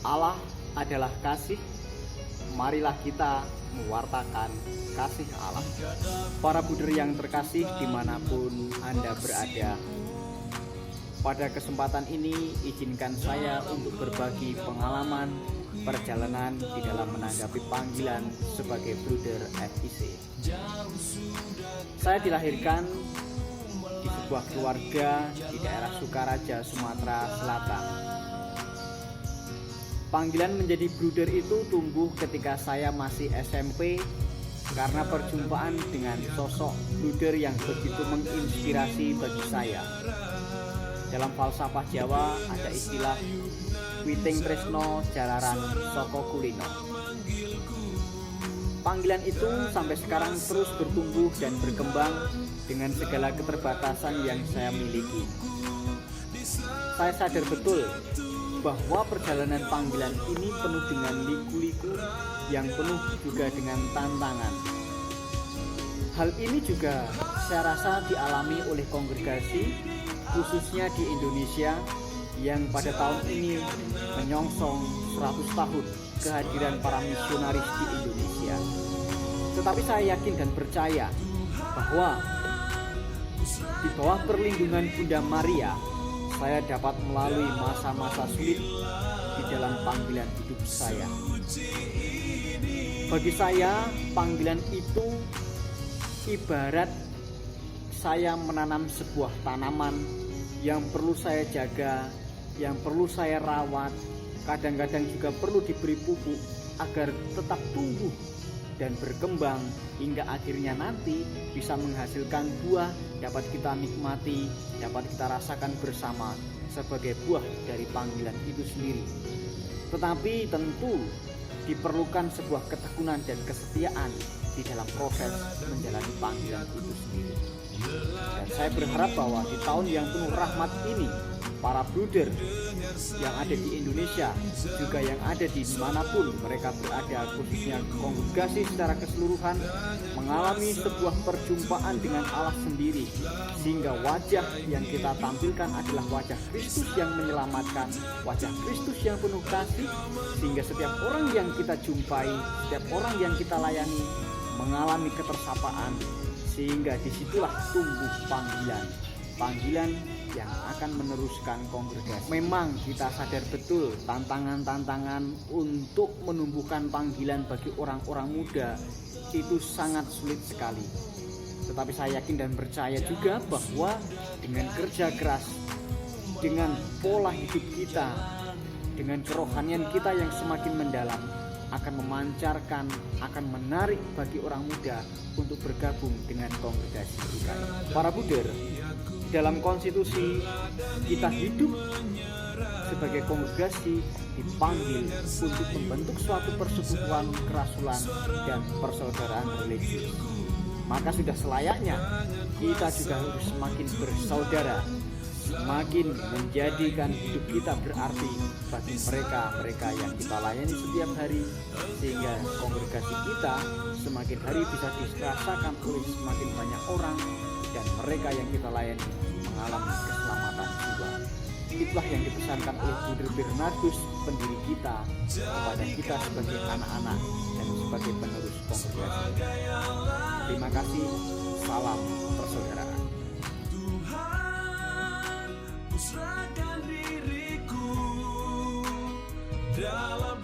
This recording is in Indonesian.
Allah adalah kasih, marilah kita mewartakan kasih Allah. Para buder yang terkasih dimanapun Anda berada, pada kesempatan ini izinkan saya untuk berbagi pengalaman perjalanan di dalam menanggapi panggilan sebagai Bruder FIC. Saya dilahirkan di sebuah keluarga di daerah Sukaraja, Sumatera Selatan. Panggilan menjadi bruder itu tumbuh ketika saya masih SMP karena perjumpaan dengan sosok bruder yang begitu menginspirasi bagi saya. Dalam falsafah Jawa ada istilah Witing Tresno Jalaran Soko Kulino. Panggilan itu sampai sekarang terus bertumbuh dan berkembang dengan segala keterbatasan yang saya miliki. Saya sadar betul bahwa perjalanan panggilan ini penuh dengan liku-liku yang penuh juga dengan tantangan. Hal ini juga saya rasa dialami oleh kongregasi khususnya di Indonesia yang pada tahun ini menyongsong 100 tahun kehadiran para misionaris di Indonesia. Tetapi saya yakin dan percaya bahwa di bawah perlindungan Bunda Maria, saya dapat melalui masa-masa sulit di dalam panggilan hidup saya. Bagi saya, panggilan itu ibarat saya menanam sebuah tanaman yang perlu saya jaga, yang perlu saya rawat, kadang-kadang juga perlu diberi pupuk agar tetap tumbuh dan berkembang hingga akhirnya nanti bisa menghasilkan buah dapat kita nikmati, dapat kita rasakan bersama sebagai buah dari panggilan itu sendiri. Tetapi tentu diperlukan sebuah ketekunan dan kesetiaan di dalam proses menjalani panggilan itu sendiri. Dan saya berharap bahwa di tahun yang penuh rahmat ini, para bruder yang ada di Indonesia, juga yang ada di manapun mereka berada, khususnya kongregasi secara keseluruhan, mengalami sebuah perjumpaan dengan Allah sendiri, sehingga wajah yang kita tampilkan adalah wajah Kristus yang menyelamatkan, wajah Kristus yang penuh kasih, sehingga setiap orang yang kita jumpai, setiap orang yang kita layani mengalami ketersapaan, sehingga disitulah tumbuh panggilan yang akan meneruskan kongregasi. Memang kita sadar betul tantangan-tantangan untuk menumbuhkan panggilan bagi orang-orang muda itu sangat sulit sekali. Tetapi saya yakin dan percaya juga bahwa dengan kerja keras, dengan pola hidup kita, dengan kerohanian kita yang semakin mendalam, akan memancarkan, akan menarik bagi orang muda untuk bergabung dengan kongregasi kita. Para buder, dalam konstitusi kita hidup sebagai kongregasi dipanggil untuk membentuk suatu persekutuan kerasulan dan persaudaraan religius. Maka sudah selayaknya kita juga harus semakin bersaudara, semakin menjadikan hidup kita berarti bagi mereka yang kita layani setiap hari, sehingga kongregasi kita semakin hari bisa dirasakan oleh semakin banyak orang dan mereka yang kita layani mengalami keselamatan jiwa. Itulah yang dipesankan oleh Bruder Bernardus, pendiri kita, kepada kita sebagai anak-anak dan sebagai penerus kongregasi. Terima kasih, salam persaudaraan. Tuhan, ku serahkan diriku dalam